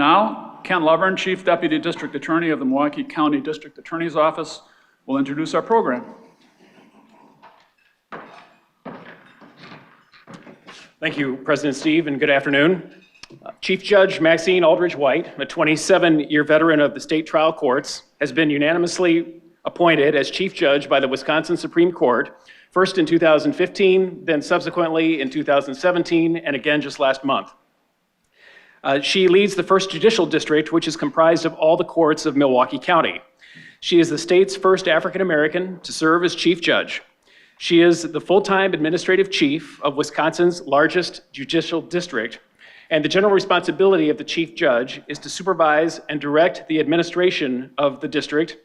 Now, Ken Lovern, Chief Deputy District Attorney of the Milwaukee County District Attorney's Office, will introduce our program. Thank you, President Steve, and good afternoon. Chief Judge Maxine White, a 27-year veteran of the state trial courts, has been unanimously appointed as Chief Judge by the Wisconsin Supreme Court, first in 2015, then subsequently in 2017, and again just last month. She leads the 1st Judicial District, which is comprised of all the courts of Milwaukee County. She is the state's first African American to serve as Chief Judge. She is the full-time administrative chief of Wisconsin's largest judicial district, and the general responsibility of the Chief Judge is to supervise and direct the administration of the district,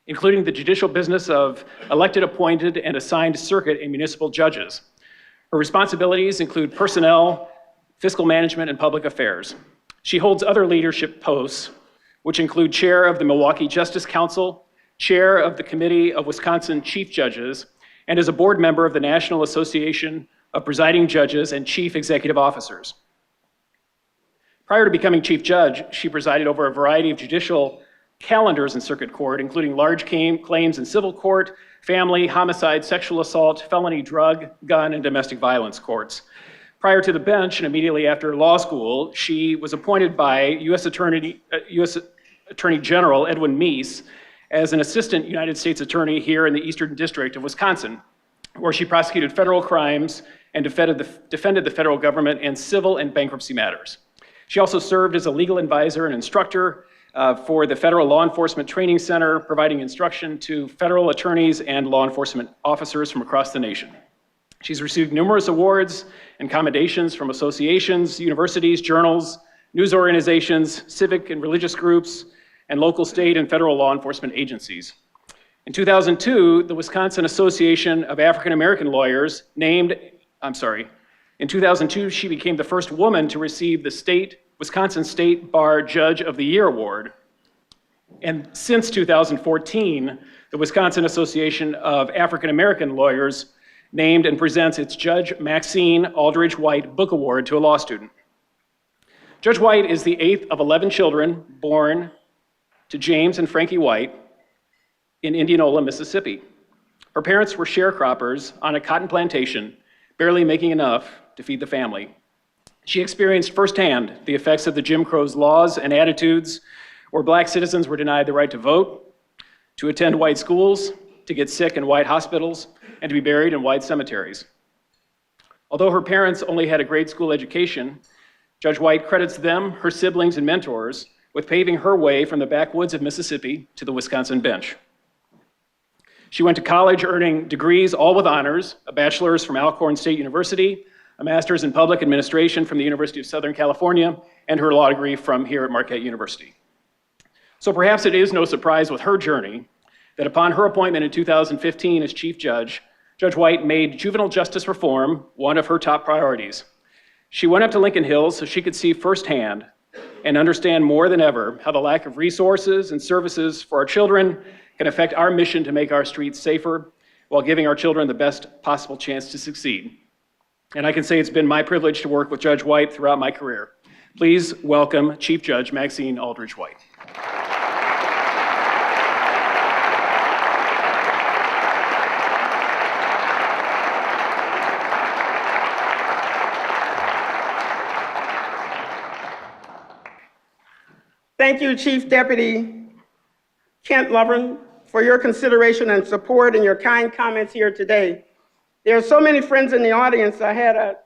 including the judicial business of elected, appointed, and assigned circuit and municipal judges. Her responsibilities include personnel, fiscal management, and public affairs. She holds other leadership posts, which include chair of the Milwaukee Justice Council, chair of the Committee of Wisconsin Chief Judges, and is a board member of the National Association of Presiding Judges and Chief Executive Officers. Prior to becoming Chief Judge, she presided over a variety of judicial calendars in circuit court, including large claims in civil court, family, homicide, sexual assault, felony drug, gun, and domestic violence courts. Prior to the bench and immediately after law school, she was appointed by U.S. Attorney General Edwin Meese as an assistant United States attorney here in the Eastern District of Wisconsin, where she prosecuted federal crimes and defended the federal government in civil and bankruptcy matters. She also served as a legal advisor and instructor for the Federal Law Enforcement Training Center, providing instruction to federal attorneys and law enforcement officers from across the nation. She's received numerous awards and commendations from associations, universities, journals, news organizations, civic and religious groups, and local, state, and federal law enforcement agencies. In 2002, the Wisconsin Association of African American Lawyers in 2002, she became the first woman to receive the Wisconsin State Bar Judge of the Year Award. And since 2014, the Wisconsin Association of African American Lawyers named and presents its Judge Maxine White Book Award to a law student. Judge White is the 8th of 11 children born to James and Frankie White in Indianola, Mississippi. Her parents were sharecroppers on a cotton plantation, barely making enough to feed the family. She experienced firsthand the effects of the Jim Crow's laws and attitudes, where Black citizens were denied the right to vote, to attend white schools, to get sick in white hospitals, and to be buried in white cemeteries. Although her parents only had a grade school education, Judge White credits them, her siblings, and mentors with paving her way from the backwoods of Mississippi to the Wisconsin bench. She went to college earning degrees, all with honors, a bachelor's from Alcorn State University, a master's in public administration from the University of Southern California, and her law degree from here at Marquette University. So perhaps it is no surprise with her journey that upon her appointment in 2015 as Chief Judge, Judge White made juvenile justice reform one of her top priorities. She went up to Lincoln Hills so she could see firsthand and understand more than ever how the lack of resources and services for our children can affect our mission to make our streets safer while giving our children the best possible chance to succeed. And I can say it's been my privilege to work with Judge White throughout my career. Please welcome Chief Judge Maxine White. Thank you, Chief Deputy Kent Lovern, for your consideration and support and your kind comments here today. There are so many friends in the audience. I had a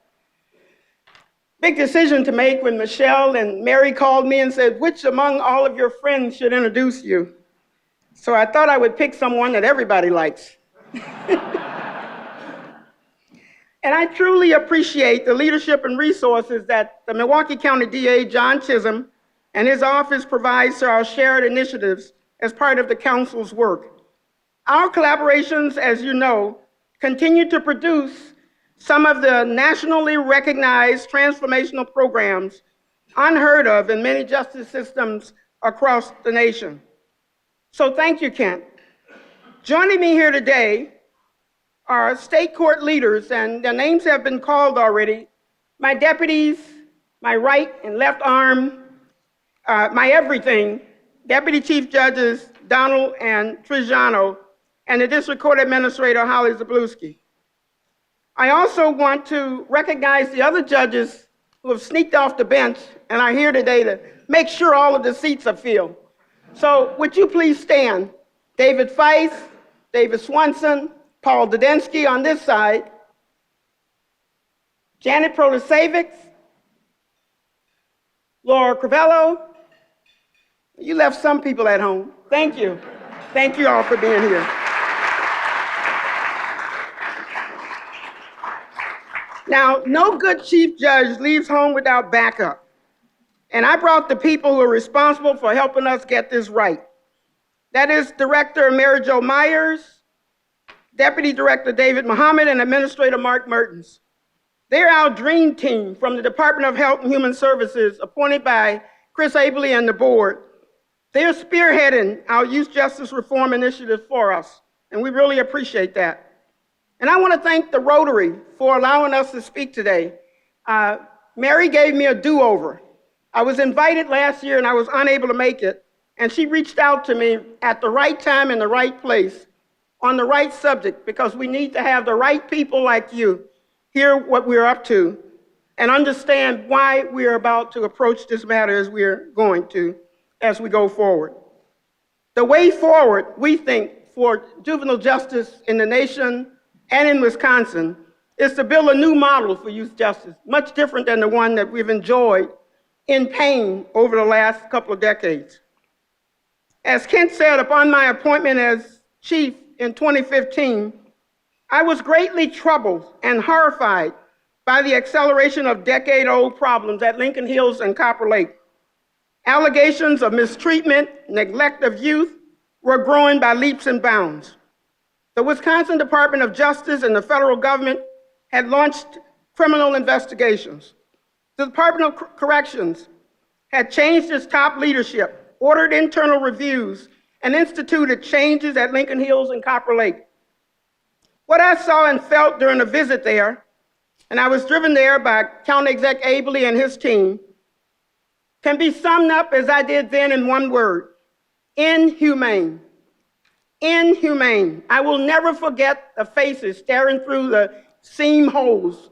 big decision to make when Michelle and Mary called me and said, which among all of your friends should introduce you? So I thought I would pick someone that everybody likes. And I truly appreciate the leadership and resources that the Milwaukee County DA, John Chisholm, and his office provides to our shared initiatives as part of the council's work. Our collaborations, as you know, continue to produce some of the nationally recognized transformational programs unheard of in many justice systems across the nation. So thank you, Kent. Joining me here today are state court leaders, and their names have been called already, my deputies, my right and left arm, my everything, Deputy Chief Judges Donald and Trajano, and the District Court Administrator Holly Zablewski. I also want to recognize the other judges who have sneaked off the bench and are here today to make sure all of the seats are filled. So would you please stand? David Feist, David Swanson, Paul Dudensky on this side, Janet Protasevich, Laura Crivello. You left some people at home. Thank you. Thank you all for being here. Now, no good chief judge leaves home without backup. And I brought the people who are responsible for helping us get this right. That is Director Mary Jo Myers, Deputy Director David Muhammad, and Administrator Mark Mertens. They're our dream team from the Department of Health and Human Services, appointed by Chris Abley and the board. They're spearheading our youth justice reform initiative for us, and we really appreciate that. And I want to thank the Rotary for allowing us to speak today. Mary gave me a do-over. I was invited last year and I was unable to make it, and she reached out to me at the right time in the right place on the right subject, because we need to have the right people like you hear what we're up to and understand why we're about to approach this matter as we're going to as we go forward. The way forward, we think, for juvenile justice in the nation and in Wisconsin is to build a new model for youth justice, much different than the one that we've enjoyed in pain over the last couple of decades. As Kent said, upon my appointment as chief in 2015, I was greatly troubled and horrified by the acceleration of decade-old problems at Lincoln Hills and Copper Lake. Allegations of mistreatment, neglect of youth were growing by leaps and bounds. The Wisconsin Department of Justice and the federal government had launched criminal investigations. The Department of Corrections had changed its top leadership, ordered internal reviews, and instituted changes at Lincoln Hills and Copper Lake. What I saw and felt during a visit there, and I was driven there by County Exec Abley and his team, can be summed up as I did then in one word: inhumane. Inhumane. I will never forget the faces staring through the seam holes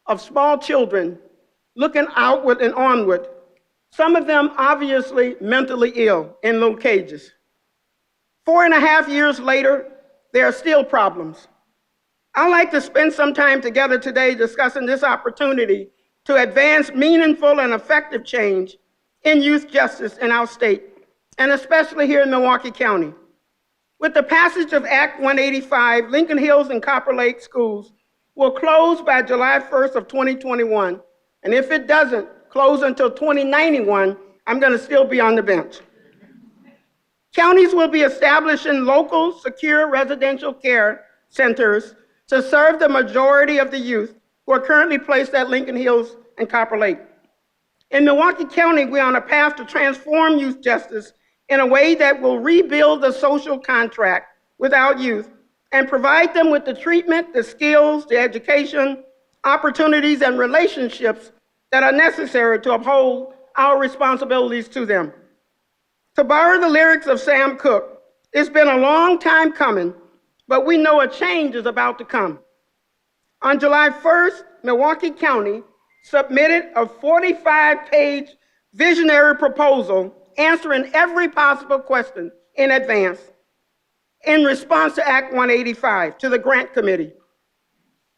of small children looking outward and onward, some of them obviously mentally ill in little cages. 4.5 years later, there are still problems. I'd like to spend some time together today discussing this opportunity to advance meaningful and effective change in youth justice in our state, and especially here in Milwaukee County. With the passage of Act 185, Lincoln Hills and Copper Lake schools will close by July 1st of 2021. And if it doesn't close until 2091, I'm going to still be on the bench. Counties will be establishing local, secure residential care centers to serve the majority of the youth who are currently placed at Lincoln Hills and Copper Lake. In Milwaukee County, we're on a path to transform youth justice in a way that will rebuild the social contract with our youth and provide them with the treatment, the skills, the education, opportunities, and relationships that are necessary to uphold our responsibilities to them. To borrow the lyrics of Sam Cooke, it's been a long time coming, but we know a change is about to come. On July 1st, Milwaukee County submitted a 45-page visionary proposal answering every possible question in advance in response to Act 185 to the Grant Committee.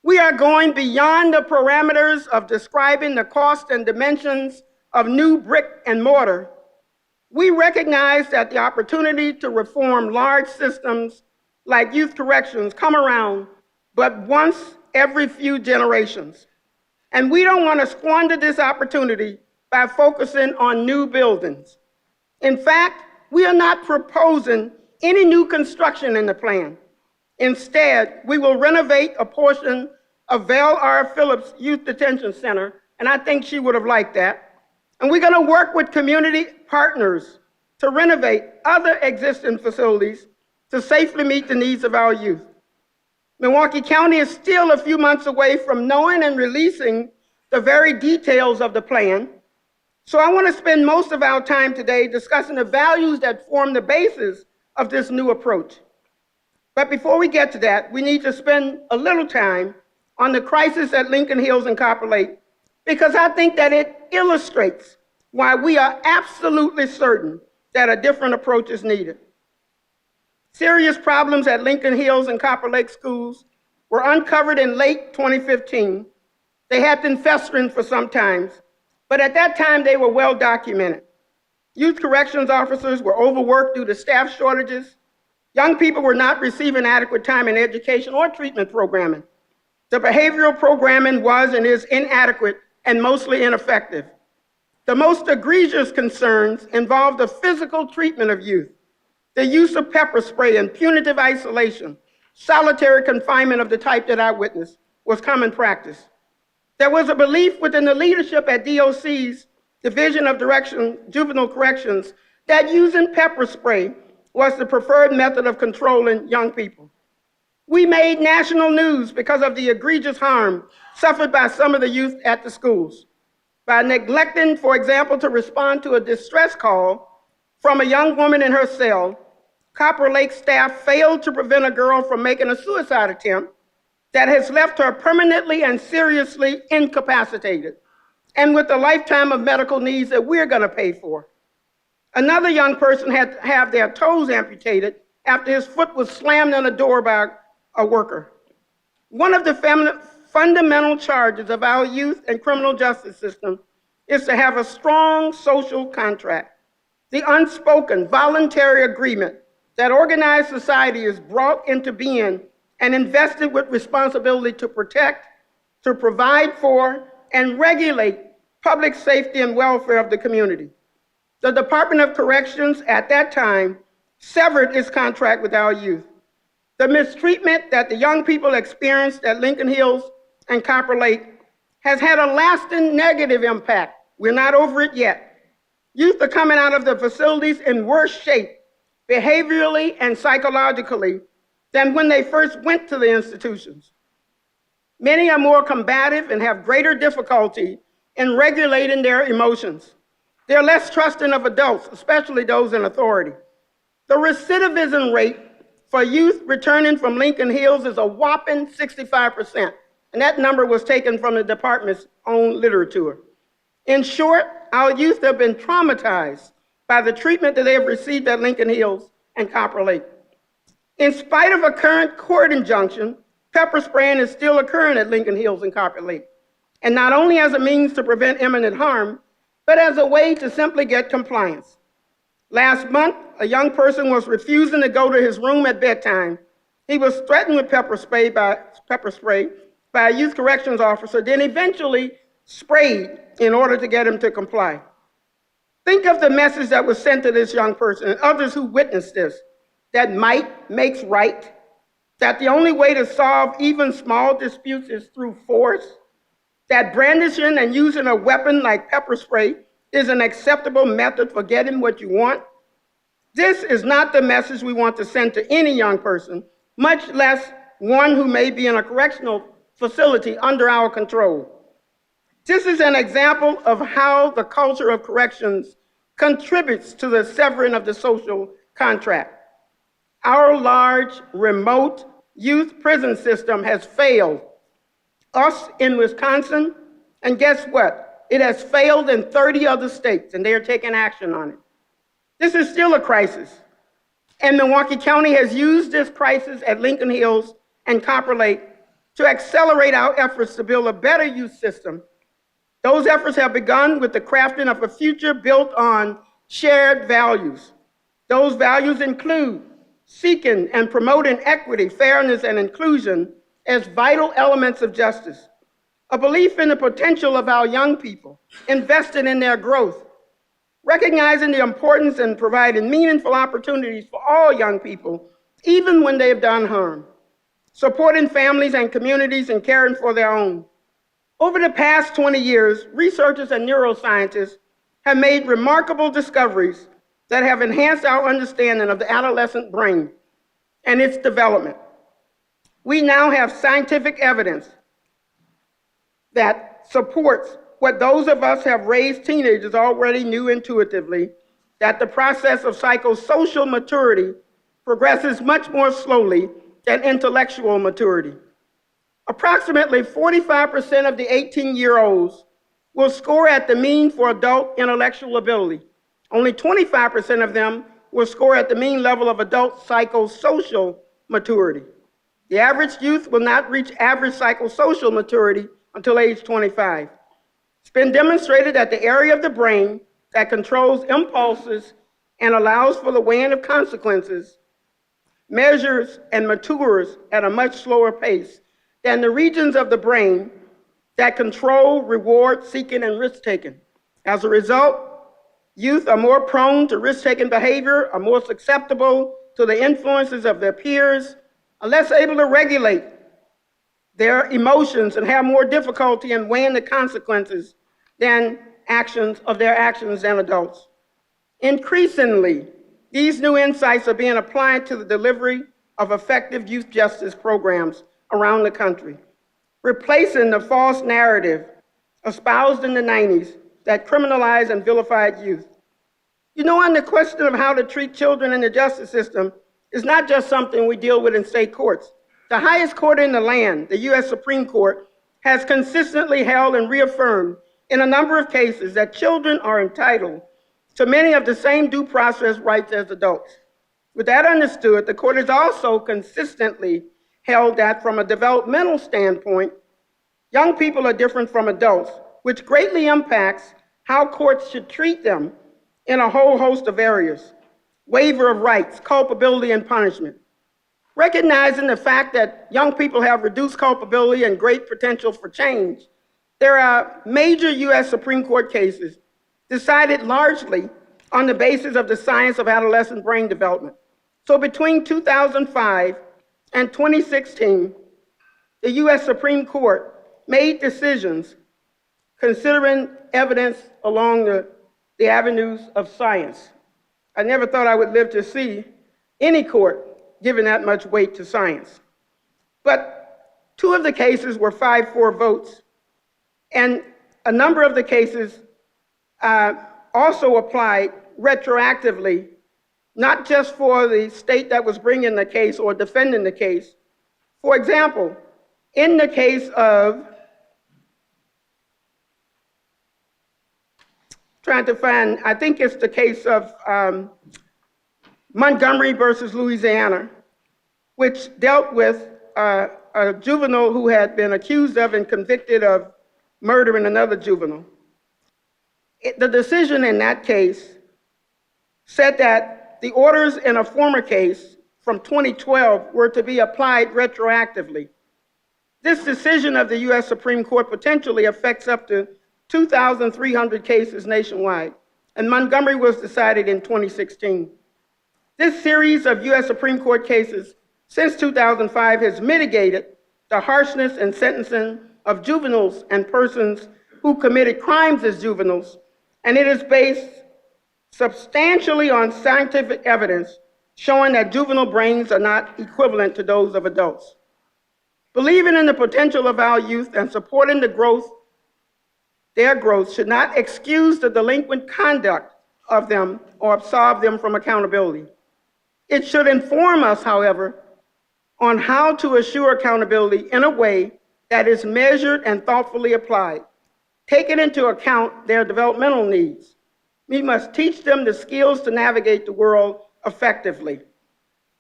We are going beyond the parameters of describing the cost and dimensions of new brick and mortar. We recognize that the opportunity to reform large systems like youth corrections come around but once every few generations. And we don't want to squander this opportunity by focusing on new buildings. In fact, we are not proposing any new construction in the plan. Instead, we will renovate a portion of Val R. Phillips Youth Detention Center, and I think she would have liked that. And we're going to work with community partners to renovate other existing facilities to safely meet the needs of our youth. Milwaukee County is still a few months away from knowing and releasing the very details of the plan, So I want to spend most of our time today discussing the values that form the basis of this new approach. But before we get to that, we need to spend a little time on the crisis at Lincoln Hills and Copper Lake, because I think that it illustrates why we are absolutely certain that a different approach is needed. Serious problems at Lincoln Hills and Copper Lake schools were uncovered in late 2015. They had been festering for some time, but at that time they were well documented. Youth corrections officers were overworked due to staff shortages. Young people were not receiving adequate time in education or treatment programming. The behavioral programming was and is inadequate and mostly ineffective. The most egregious concerns involved the physical treatment of youth, the use of pepper spray and punitive isolation. Solitary confinement of the type that I witnessed was common practice. There was a belief within the leadership at DOC's Division of Juvenile Corrections that using pepper spray was the preferred method of controlling young people. We made national news because of the egregious harm suffered by some of the youth at the schools. By neglecting, for example, to respond to a distress call from a young woman in her cell, Copper Lake staff failed to prevent a girl from making a suicide attempt that has left her permanently and seriously incapacitated, and with a lifetime of medical needs that we're going to pay for. Another young person had to have their toes amputated after his foot was slammed on a door by a worker. One of the fundamental charges of our youth and criminal justice system is to have a strong social contract, the unspoken voluntary agreement that organized society is brought into being and invested with responsibility to protect, to provide for, and regulate public safety and welfare of the community. The Department of Corrections at that time severed its contract with our youth. The mistreatment that the young people experienced at Lincoln Hills and Copper Lake has had a lasting negative impact. We're not over it yet. Youth are coming out of the facilities in worse shape, behaviorally and psychologically, than when they first went to the institutions. Many are more combative and have greater difficulty in regulating their emotions. They're less trusting of adults, especially those in authority. The recidivism rate for youth returning from Lincoln Hills is a whopping 65%, and that number was taken from the department's own literature. In short, our youth have been traumatized by the treatment that they have received at Lincoln Hills and Copper Lake. In spite of a current court injunction, pepper spraying is still occurring at Lincoln Hills and Copper Lake, and not only as a means to prevent imminent harm, but as a way to simply get compliance. Last month, a young person was refusing to go to his room at bedtime. He was threatened with pepper spray by a youth corrections officer, then eventually sprayed in order to get him to comply. Think of the message that was sent to this young person and others who witnessed this, that might makes right, that the only way to solve even small disputes is through force, that brandishing and using a weapon like pepper spray is an acceptable method for getting what you want. This is not the message we want to send to any young person, much less one who may be in a correctional facility under our control. This is an example of how the culture of corrections contributes to the severing of the social contract. Our large, remote youth prison system has failed us in Wisconsin, and guess what? It has failed in 30 other states, and they are taking action on it. This is still a crisis, and Milwaukee County has used this crisis at Lincoln Hills and Copper Lake to accelerate our efforts to build a better youth system. Those efforts have begun with the crafting of a future built on shared values. Those values include seeking and promoting equity, fairness, and inclusion as vital elements of justice, a belief in the potential of our young people, investing in their growth, recognizing the importance in providing meaningful opportunities for all young people, even when they have done harm, supporting families and communities in caring for their own. Over the past 20 years, researchers and neuroscientists have made remarkable discoveries that have enhanced our understanding of the adolescent brain and its development. We now have scientific evidence that supports what those of us who have raised teenagers already knew intuitively, that the process of psychosocial maturity progresses much more slowly than intellectual maturity. Approximately 45% of the 18-year-olds will score at the mean for adult intellectual ability. Only 25% of them will score at the mean level of adult psychosocial maturity. The average youth will not reach average psychosocial maturity until age 25. It's been demonstrated that the area of the brain that controls impulses and allows for the weighing of consequences measures and matures at a much slower pace than the regions of the brain that control reward-seeking and risk-taking. As a result, youth are more prone to risk-taking behavior, are more susceptible to the influences of their peers, are less able to regulate their emotions, and have more difficulty in weighing the consequences than their actions than adults. Increasingly, these new insights are being applied to the delivery of effective youth justice programs around the country, replacing the false narrative espoused in the 90s that criminalized and vilified youth. You know, on the question of how to treat children in the justice system is not just something we deal with in state courts. The highest court in the land, the U.S. Supreme Court, has consistently held and reaffirmed in a number of cases that children are entitled to many of the same due process rights as adults. With that understood, the court has also consistently held that from a developmental standpoint, young people are different from adults, which greatly impacts how courts should treat them in a whole host of areas: waiver of rights, culpability, and punishment. Recognizing the fact that young people have reduced culpability and great potential for change, there are major U.S. Supreme Court cases decided largely on the basis of the science of adolescent brain development. So between 2005 and 2016, the U.S. Supreme Court made decisions considering evidence along the avenues of science. I never thought I would live to see any court giving that much weight to science. But two of the cases were 5-4 votes, and a number of the cases also applied retroactively, not just for the state that was bringing the case or defending the case. For example, in the case of, I think it's the case of Montgomery versus Louisiana, which dealt with a juvenile who had been accused of and convicted of murdering another juvenile. The decision in that case said that the orders in a former case from 2012 were to be applied retroactively. This decision of the U.S. Supreme Court potentially affects up to 2,300 cases nationwide, and Montgomery was decided in 2016. This series of U.S. Supreme Court cases since 2005 has mitigated the harshness and sentencing of juveniles and persons who committed crimes as juveniles, and it is based substantially on scientific evidence showing that juvenile brains are not equivalent to those of adults. Believing in the potential of our youth and supporting their growth should not excuse the delinquent conduct of them or absolve them from accountability. It should inform us, however, on how to assure accountability in a way that is measured and thoughtfully applied, taking into account their developmental needs. We must teach them the skills to navigate the world effectively.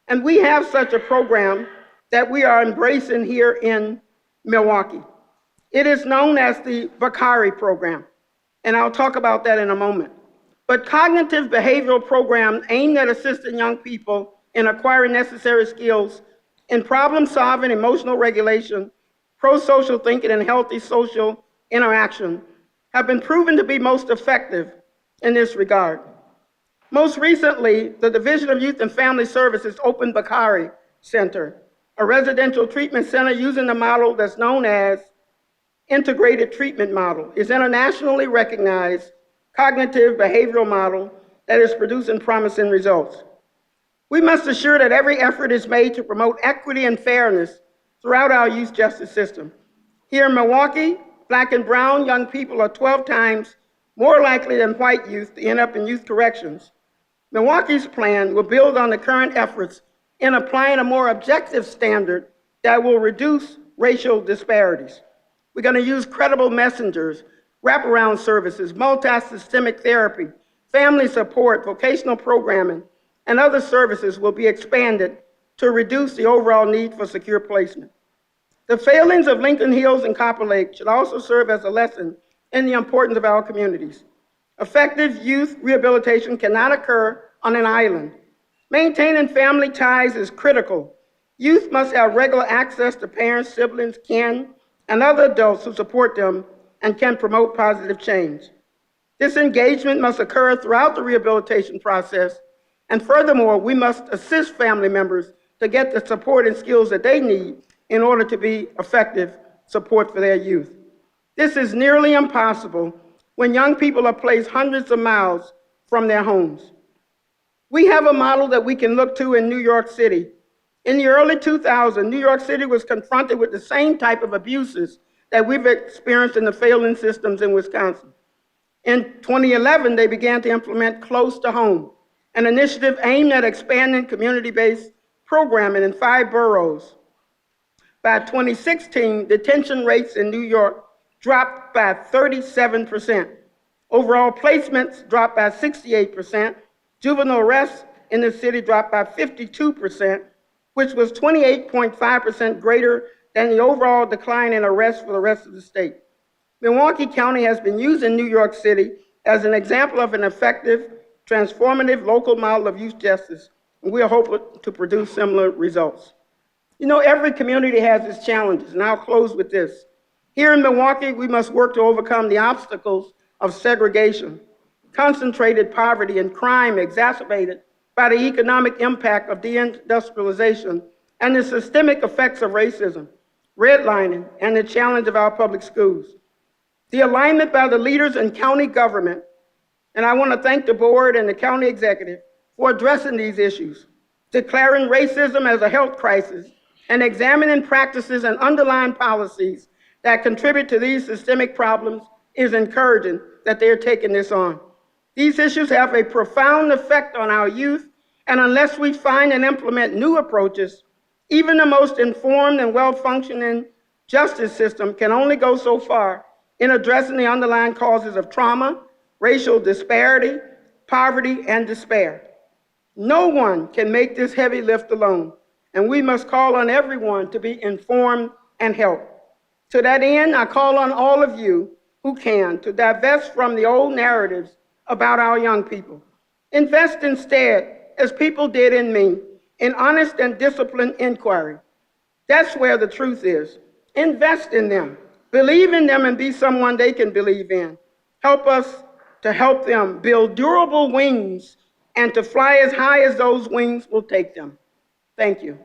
And we have such a program that we are embracing here in Milwaukee. It is known as the Bakari program, and I'll talk about that in a moment. But cognitive behavioral programs aimed at assisting young people in acquiring necessary skills in problem solving, emotional regulation, pro-social thinking, and healthy social interaction have been proven to be most effective in this regard. Most recently, the Division of Youth and Family Services opened Bakari Center, a residential treatment center using the model that's known as integrated treatment model. It's an internationally recognized cognitive behavioral model that is producing promising results. We must assure that every effort is made to promote equity and fairness throughout our youth justice system. Here in Milwaukee, Black and brown young people are 12 times more likely than white youth to end up in youth corrections. Milwaukee's plan will build on the current efforts in applying a more objective standard that will reduce racial disparities. We're going to use credible messengers, wraparound services, multi-systemic therapy, family support, vocational programming, and other services will be expanded to reduce the overall need for secure placement. The failings of Lincoln Hills and Copper Lake should also serve as a lesson in the importance of our communities. Effective youth rehabilitation cannot occur on an island. Maintaining family ties is critical. Youth must have regular access to parents, siblings, kin, and other adults who support them and can promote positive change. This engagement must occur throughout the rehabilitation process, and furthermore, we must assist family members to get the support and skills that they need in order to be effective support for their youth. This is nearly impossible when young people are placed hundreds of miles from their homes. We have a model that we can look to in New York City. In the early 2000s, New York City was confronted with the same type of abuses that we've experienced in the failing systems in Wisconsin. In 2011, they began to implement Close to Home, an initiative aimed at expanding community-based programming in 5 boroughs. By 2016, detention rates in New York dropped by 37%. Overall placements dropped by 68%. Juvenile arrests in the city dropped by 52%, which was 28.5% greater than the overall decline in arrests for the rest of the state. Milwaukee County has been using New York City as an example of an effective, transformative local model of youth justice, and we are hoping to produce similar results. You know, every community has its challenges, and I'll close with this. Here in Milwaukee, we must work to overcome the obstacles of segregation, concentrated poverty, and crime exacerbated by the economic impact of deindustrialization and the systemic effects of racism, redlining, and the challenge of our public schools. The alignment by the leaders in county government, and I want to thank the board and the county executive for addressing these issues, declaring racism as a health crisis, and examining practices and underlying policies that contribute to these systemic problems is encouraging that they're taking this on. These issues have a profound effect on our youth, and unless we find and implement new approaches, even the most informed and well-functioning justice system can only go so far in addressing the underlying causes of trauma, racial disparity, poverty, and despair. No one can make this heavy lift alone, and we must call on everyone to be informed and help. To that end, I call on all of you who can to divest from the old narratives about our young people. Invest instead, as people did in me, in honest and disciplined inquiry. That's where the truth is. Invest in them. Believe in them and be someone they can believe in. Help us to help them build durable wings and to fly as high as those wings will take them. Thank you.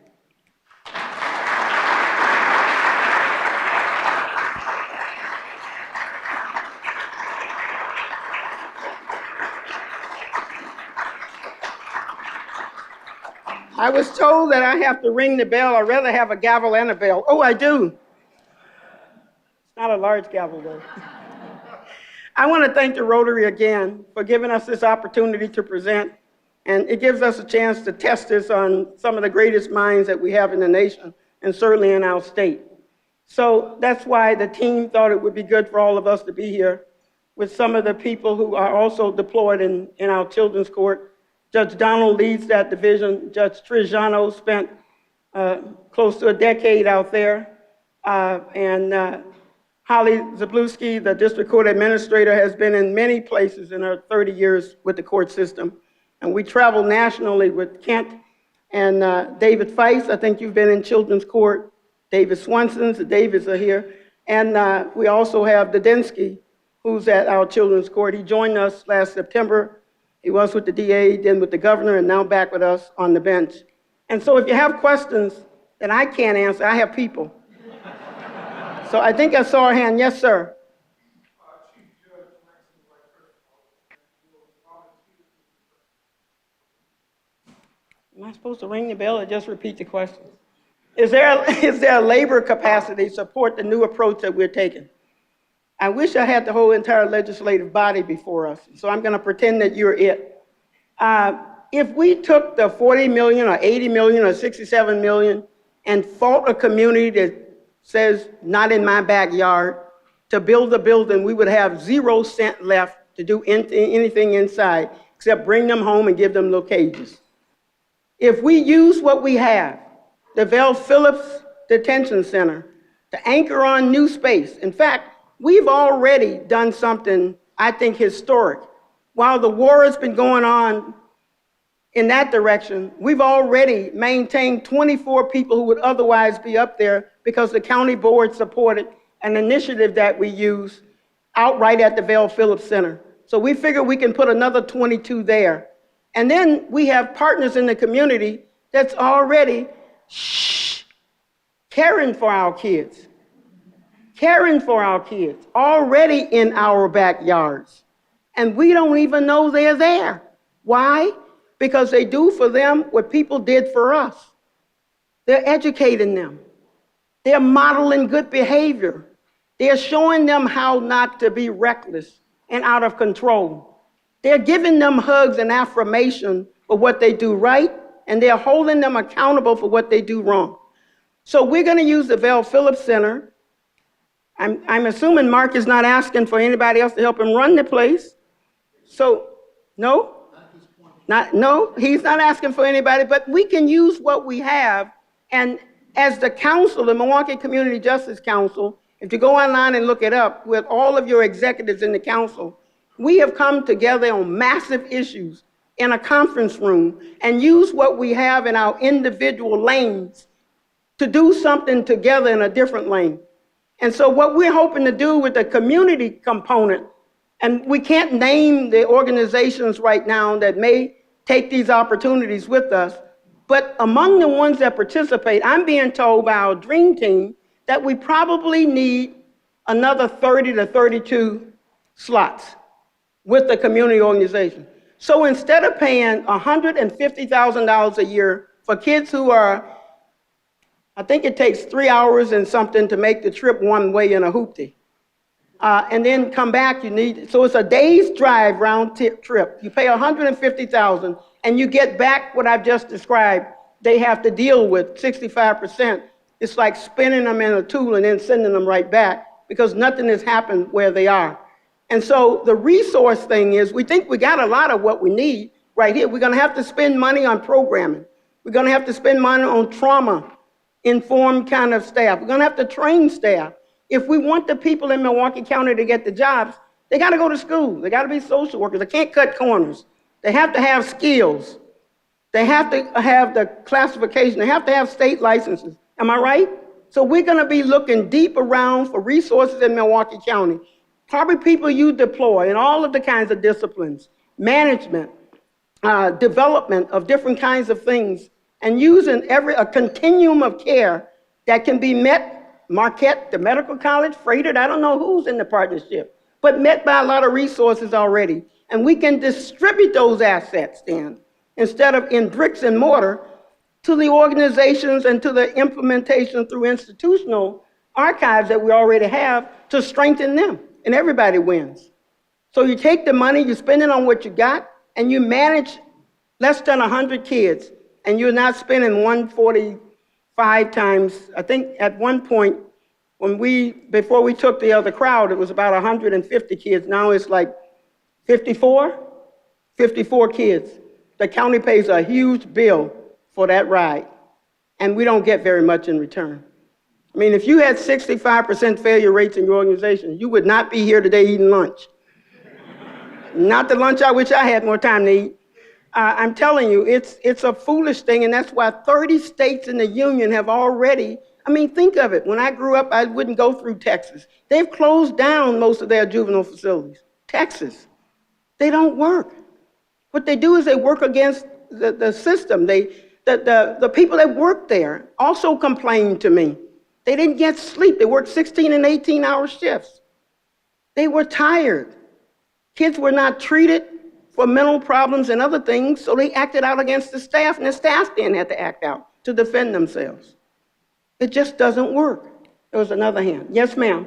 I was told that I have to ring the bell. I'd rather have a gavel and a bell. Oh, I do. It's not a large gavel, though. I want to thank the Rotary again for giving us this opportunity to present, and it gives us a chance to test this on some of the greatest minds that we have in the nation, and certainly in our state. So that's why the team thought it would be good for all of us to be here with some of the people who are also deployed in our children's court. Judge Donald leads that division. Judge Trajano spent close to a decade out there. And Holly Zablewski, the district court administrator, has been in many places in her 30 years with the court system. And we travel nationally with Kent and David Feist. I think you've been in children's court. David Swanson's, the Davids are here. And we also have Dudinsky, who's at our children's court. He joined us last September. He was with the DA, then with the governor, and now back with us on the bench. And so if you have questions that I can't answer, I have people. So I think I saw a hand. Yes, sir. Chief Judge Maxine White, Am I supposed to ring the bell or just repeat the question? Is there a labor capacity to support the new approach that we're taking? I wish I had the whole entire legislative body before us, so I'm going to pretend that you're it. If we took the 40 million or 80 million or 67 million and fought a community that says, not in my backyard, to build a building, we would have 0 cents left to do anything inside except bring them home and give them little cages. If we use what we have, the Val Phillips Detention Center, to anchor on new space. In fact, we've already done something, I think, historic. While the war has been going on in that direction, we've already maintained 24 people who would otherwise be up there because the county board supported an initiative that we use outright at the Val Phillips Center. So we figure we can put another 22 there. And then we have partners in the community that's already caring for our kids. Caring for our kids, already in our backyards. And we don't even know they're there. Why? Because they do for them what people did for us. They're educating them. They're modeling good behavior. They're showing them how not to be reckless and out of control. They're giving them hugs and affirmation for what they do right, and they're holding them accountable for what they do wrong. So we're going to use the Val Phillips Center. I'm assuming Mark is not asking for anybody else to help him run the place. So, no? No, he's not asking for anybody, but we can use what we have. And as the council, the Milwaukee Community Justice Council, if you go online and look it up, with all of your executives in the council, we have come together on massive issues in a conference room and use what we have in our individual lanes to do something together in a different lane. And so what we're hoping to do with the community component, and we can't name the organizations right now that may take these opportunities with us, but among the ones that participate, I'm being told by our dream team that we probably need another 30 to 32 slots with the community organization. So instead of paying $150,000 a year for kids who are, I think it takes 3 hours and something to make the trip one way in a hoopty. And then come back, so it's a day's drive round trip. You pay $150,000 and you get back what I've just described. They have to deal with 65%. It's like spinning them in a tool and then sending them right back because nothing has happened where they are. And so the resource thing is, we think we got a lot of what we need right here. We're going to have to spend money on programming. We're going to have to spend money on trauma-informed kind of staff. We're going to have to train staff. If we want the people in Milwaukee County to get the jobs, they got to go to school. They got to be social workers. They can't cut corners. They have to have skills. They have to have the classification. They have to have state licenses. Am I right? So we're going to be looking deep around for resources in Milwaukee County. Probably people you deploy in all of the kinds of disciplines, management, development of different kinds of things, and using a continuum of care that can be met. Marquette, the medical college, Freighted, I don't know who's in the partnership, but met by a lot of resources already. And we can distribute those assets then, instead of in bricks and mortar, to the organizations and to the implementation through institutional archives that we already have to strengthen them, and everybody wins. So you take the money, you spend it on what you got, and you manage less than 100 kids, and you're not spending 145 times. I think at one point, before we took the other crowd, it was about 150 kids. Now it's like 54 kids. The county pays a huge bill for that ride, and we don't get very much in return. I mean, if you had 65% failure rates in your organization, you would not be here today eating lunch. Not the lunch I wish I had more time to eat. I'm telling you, it's a foolish thing, and that's why 30 states in the union have already, I mean, think of it. When I grew up, I wouldn't go through Texas. They've closed down most of their juvenile facilities. Texas, they don't work. What they do is they work against the system. The people that work there also complained to me. They didn't get sleep. They worked 16 and 18-hour shifts. They were tired. Kids were not treated for mental problems and other things, so they acted out against the staff, and the staff then had to act out to defend themselves. It just doesn't work. There was another hand. Yes, ma'am.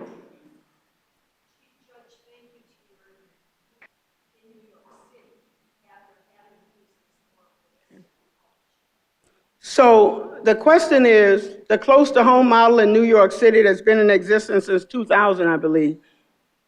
So the question is, the close-to-home model in New York City that's been in existence since 2000, I believe.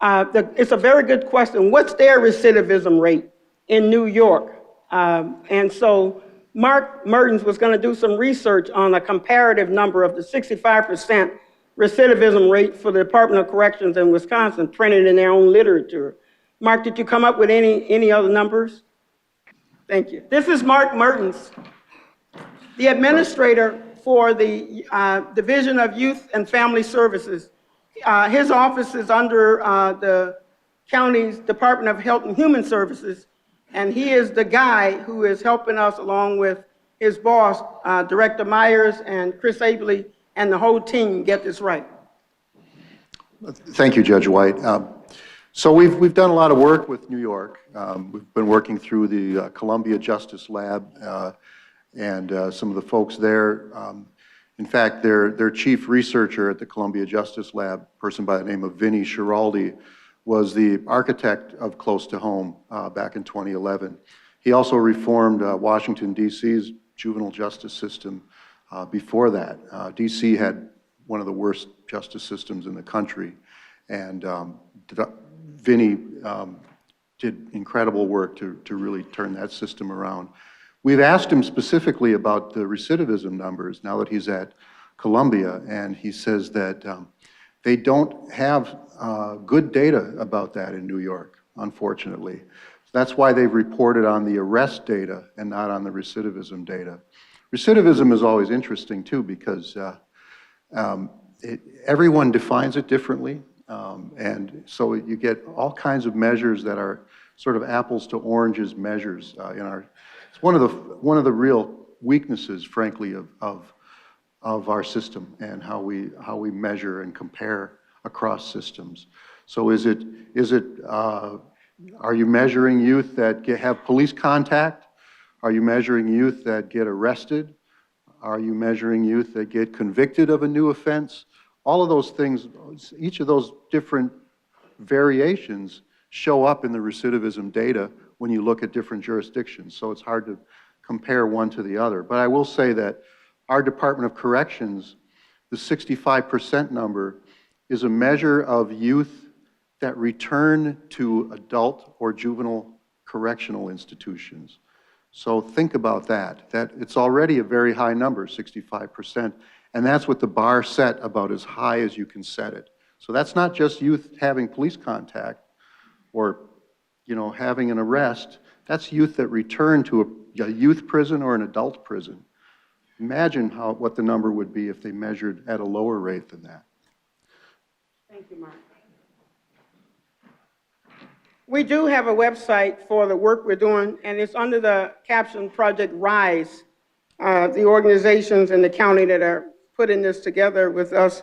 It's a very good question. What's their recidivism rate in New York? And so Mark Mertens was going to do some research on a comparative number of the 65% recidivism rate for the Department of Corrections in Wisconsin, printed in their own literature. Mark, did you come up with any other numbers? Thank you. This is Mark Mertens, the administrator for the Division of Youth and Family Services. His office is under the county's Department of Health and Human Services, and he is the guy who is helping us along with his boss, Director Myers and Chris Abley, and the whole team get this right. Thank you, Judge White. So we've done a lot of work with New York. We've been working through the Columbia Justice Lab and some of the folks there. In fact, their chief researcher at the Columbia Justice Lab, a person by the name of Vinnie Schiraldi, was the architect of Close to Home back in 2011. He also reformed Washington, D.C.'s juvenile justice system before that. D.C. had one of the worst justice systems in the country, and Vinnie did incredible work to really turn that system around. We've asked him specifically about the recidivism numbers now that he's at Columbia, and he says that they don't have good data about that in New York, unfortunately. That's why they've reported on the arrest data and not on the recidivism data. Recidivism is always interesting too, because everyone defines it differently, and so you get all kinds of measures that are sort of apples to oranges measures in our. It's one of the real weaknesses, frankly, of our system and how we measure and compare across systems. So are you measuring youth that have police contact? Are you measuring youth that get arrested? Are you measuring youth that get convicted of a new offense? All of those things, each of those different variations show up in the recidivism data when you look at different jurisdictions. So it's hard to compare one to the other. But I will say that our Department of Corrections, the 65% number, is a measure of youth that return to adult or juvenile correctional institutions. So think about that. That it's already a very high number, 65%, and that's what the bar set about as high as you can set it. So that's not just youth having police contact or having an arrest. That's youth that return to a youth prison or an adult prison. Imagine what the number would be if they measured at a lower rate than that. Thank you, Mark. We do have a website for the work we're doing, and it's under the caption Project RISE, the organizations in the county that are putting this together with us.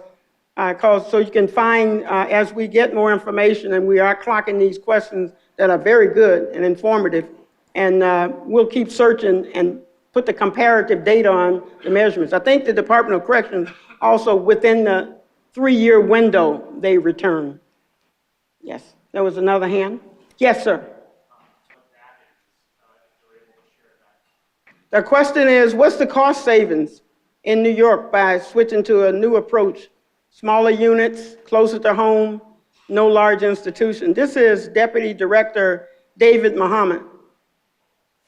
So you can find, as we get more information, and we are clocking these questions that are very good and informative, and we'll keep searching and put the comparative data on the measurements. I think the Department of Corrections also, within the 3-year window, they return. Yes, there was another hand. Yes, sir. The question is, what's the cost savings in New York by switching to a new approach? Smaller units, closer to home, no large institution. This is Deputy Director David Muhammad,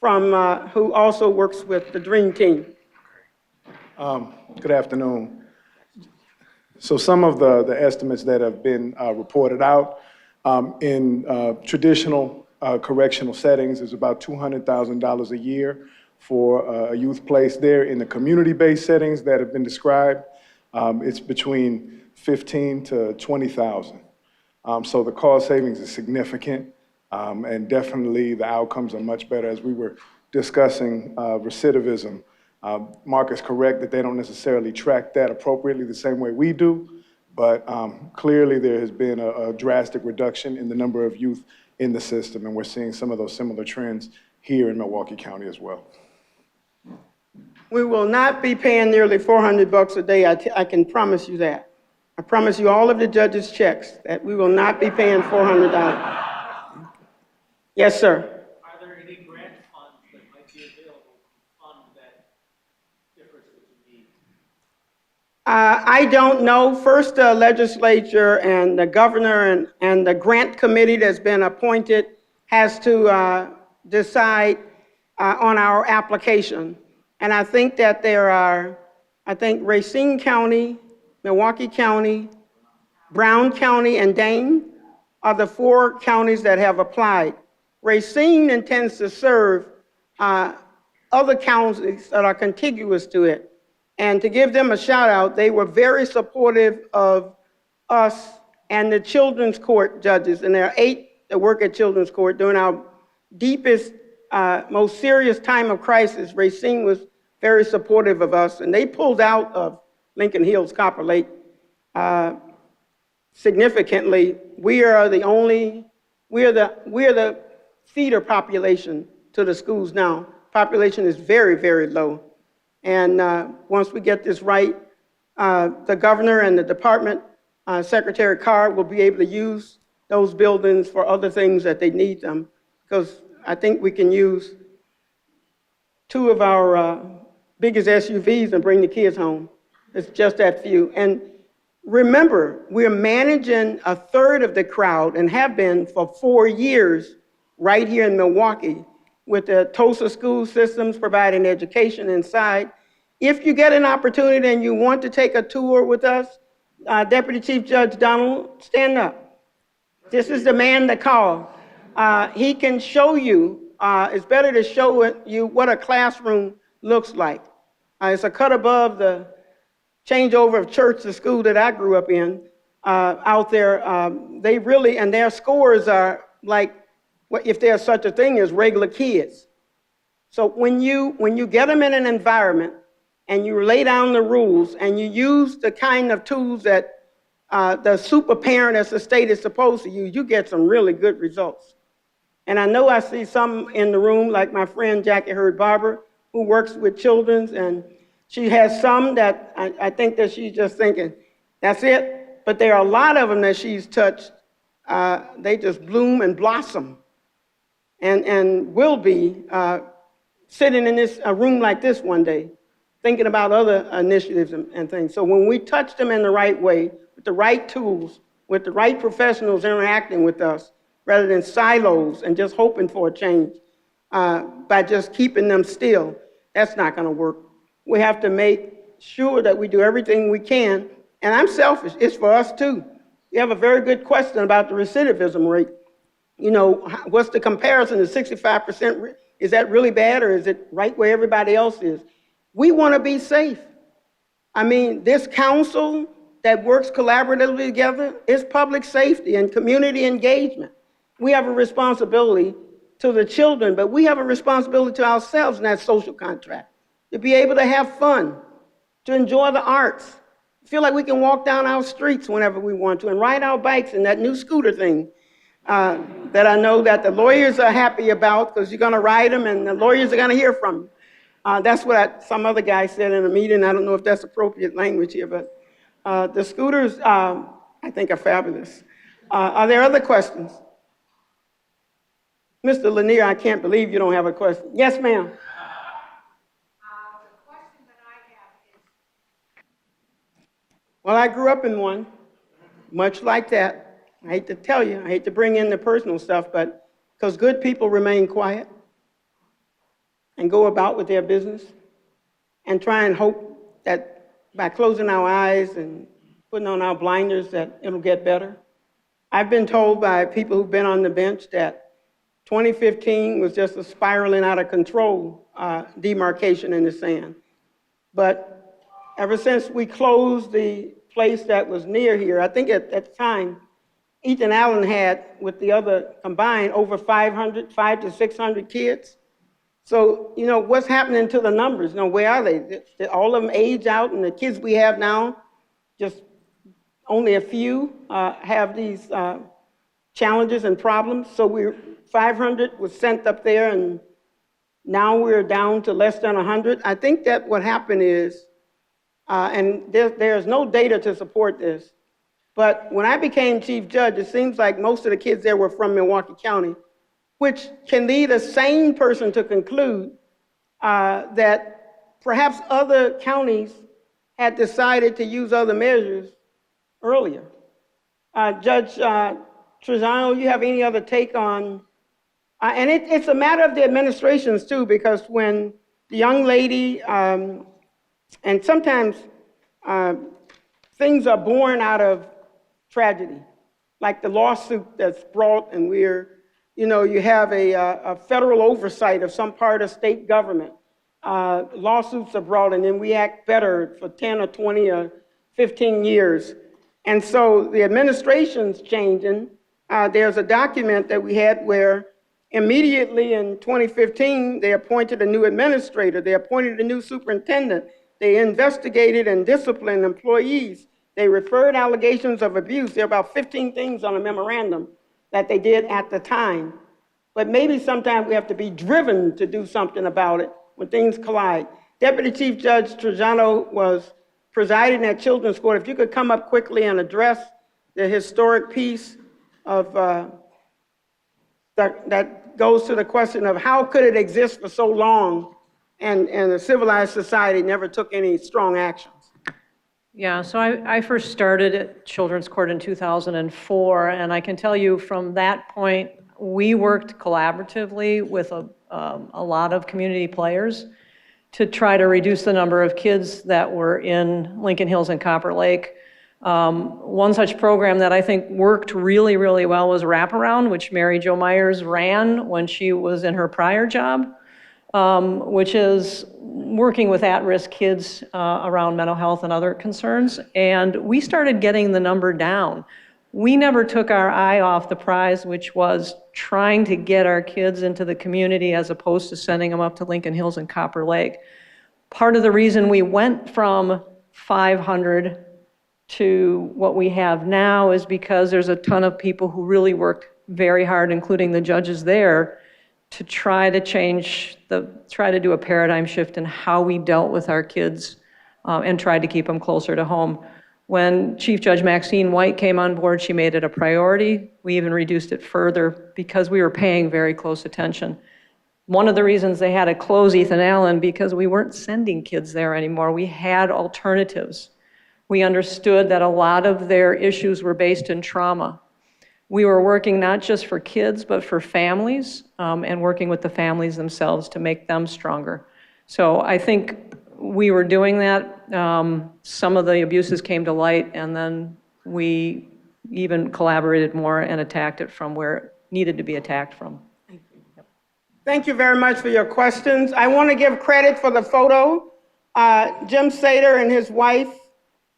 who also works with the DREAM Team. Good afternoon. So some of the estimates that have been reported out in traditional correctional settings is about $200,000 a year for a youth placed there. In the community-based settings that have been described, it's between $15,000 to $20,000. So the cost savings is significant, and definitely the outcomes are much better. As we were discussing recidivism, Mark is correct that they don't necessarily track that appropriately the same way we do, but clearly there has been a drastic reduction in the number of youth in the system, and we're seeing some of those similar trends here in Milwaukee County as well. We will not be paying nearly $400 a day. I can promise you that. I promise you all of the judges' checks that we will not be paying $400. Yes, sir. Are there any grant funds that might be available to fund that difference I don't know. First, the legislature and the governor and the grant committee that's been appointed has to decide on our application. And I think that there are, Racine County, Milwaukee County, Brown County, and Dane are the 4 counties that have applied. Racine intends to serve other counties that are contiguous to it. And to give them a shout out, they were very supportive of us and the children's court judges. And there are 8 that work at children's court. During our deepest, most serious time of crisis, Racine was very supportive of us. And they pulled out of Lincoln Hills, Copper Lake, significantly. We are the feeder population to the schools now. Population is very, very low. And once we get this right, the governor and the department, Secretary Carr, will be able to use those buildings for other things that they need them. Because I think we can use 2 of our biggest SUVs and bring the kids home. It's just that few. And remember, we're managing a third of the crowd and have been for 4 years right here in Milwaukee, with the TOSA school systems providing education inside. If you get an opportunity and you want to take a tour with us, Deputy Chief Judge Donald, stand up. This is the man to call. He can show you, it's better to show you what a classroom looks like. It's a cut above the changeover of church to school that I grew up in. Out there, they really, and their scores are like, if there's such a thing as regular kids. So when you get them in an environment and you lay down the rules and you use the kind of tools that the super parent as the state is supposed to use, you get some really good results. And I know I see some in the room, like my friend Jackie Hurd Barber, who works with children's, and she has some that I think that she's just thinking, that's it. But there are a lot of them that she's touched. They just bloom and blossom. And will be sitting in this a room like this one day, thinking about other initiatives and things. So when we touch them in the right way, with the right tools, with the right professionals interacting with us, rather than silos and just hoping for a change, by just keeping them still, that's not going to work. We have to make sure that we do everything we can. And I'm selfish. It's for us too. You have a very good question about the recidivism rate. You know, what's the comparison to 65%? Is that really bad, or is it right where everybody else is? We want to be safe. I mean, this council that works collaboratively together is public safety and community engagement. We have a responsibility to the children, but we have a responsibility to ourselves in that social contract, to be able to have fun, to enjoy the arts, feel like we can walk down our streets whenever we want to, and ride our bikes in that new scooter thing. That I know that the lawyers are happy about, because you're going to ride them and the lawyers are going to hear from you. That's what some other guy said in a meeting. I don't know if that's appropriate language here, but the scooters, I think, are fabulous. Are there other questions? Mr. Lanier, I can't believe you don't have a question. Yes, ma'am. The question that I have is... Well, I grew up in one, much like that. I hate to tell you, I hate to bring in the personal stuff, but because good people remain quiet and go about with their business and try and hope that by closing our eyes and putting on our blinders that it'll get better. I've been told by people who've been on the bench that 2015 was just a spiraling out of control demarcation in the sand. But ever since we closed the place that was near here, I think at the time, Ethan Allen had, with the other combined, over 500 to 600 kids. So, you know, what's happening to the numbers? You know, where are they? Did all of them age out, and the kids we have now, just only a few have these challenges and problems. So 500 was sent up there, and now we're down to less than 100. I think that what happened is, and there's no data to support this, but when I became chief judge, it seems like most of the kids there were from Milwaukee County, which can lead a sane person to conclude that perhaps other counties had decided to use other measures earlier. Judge Trujillo, you have any other take on, and it's a matter of the administrations too, because when the young lady, and sometimes things are born out of tragedy, like the lawsuit that's brought, and you have a federal oversight of some part of state government. Lawsuits are brought, and then we act better for 10 or 20 or 15 years. And so the administration's changing. There's a document that we had where immediately in 2015, they appointed a new administrator. They appointed a new superintendent. They investigated and disciplined employees. They referred allegations of abuse. There are about 15 things on a memorandum that they did at the time. But maybe sometimes we have to be driven to do something about it when things collide. Deputy Chief Judge Trujillo was presiding at Children's Court. If you could come up quickly and address the historic piece of that goes to the question of how could it exist for so long and a civilized society never took any strong actions. Yeah, so I first started at Children's Court in 2004, and I can tell you from that point, we worked collaboratively with a lot of community players to try to reduce the number of kids that were in Lincoln Hills and Copper Lake. One such program that I think worked really, really well was Wraparound, which Mary Jo Myers ran when she was in her prior job, which is working with at-risk kids around mental health and other concerns. And we started getting the number down. We never took our eye off the prize, which was trying to get our kids into the community as opposed to sending them up to Lincoln Hills and Copper Lake. Part of the reason we went from 500 to what we have now is because there's a ton of people who really worked very hard, including the judges there, to try to try to do a paradigm shift in how we dealt with our kids and tried to keep them closer to home. When Chief Judge Maxine White came on board, she made it a priority. We even reduced it further because we were paying very close attention. One of the reasons they had to close Ethan Allen because we weren't sending kids there anymore. We had alternatives. We understood that a lot of their issues were based in trauma. We were working not just for kids, but for families, and working with the families themselves to make them stronger. So I think we were doing that. Some of the abuses came to light, and then we even collaborated more and attacked it from where it needed to be attacked from. Thank you very much for your questions. I want to give credit for the photo. Jim Sater and his wife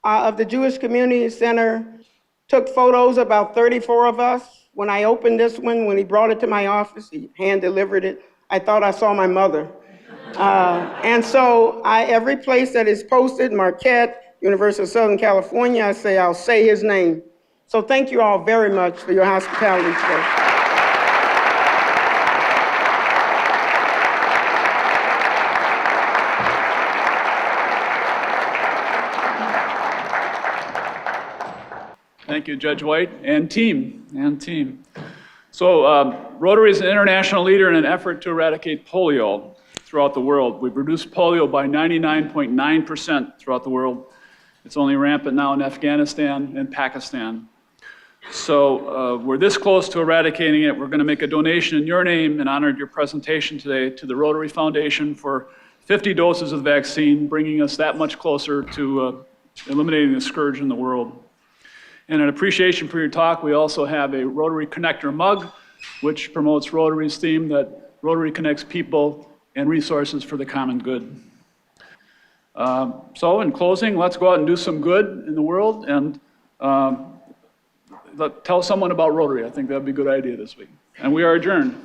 of the Jewish Community Center took photos, about 34 of us. When I opened this one, when he brought it to my office, he hand-delivered it, I thought I saw my mother. And so every place that is posted, Marquette, University of Southern California, I say, I'll say his name. So thank you all very much for your hospitality today. Thank you, Judge White, and team. So Rotary is an international leader in an effort to eradicate polio throughout the world. We've reduced polio by 99.9% throughout the world. It's only rampant now in Afghanistan and Pakistan. So we're this close to eradicating it. We're going to make a donation in your name in honor of your presentation today to the Rotary Foundation for 50 doses of the vaccine, bringing us that much closer to eliminating the scourge in the world. And in appreciation for your talk, we also have a Rotary Connector mug, which promotes Rotary's theme that Rotary connects people and resources for the common good. So in closing, let's go out and do some good in the world and tell someone about Rotary. I think that'd be a good idea this week. And we are adjourned.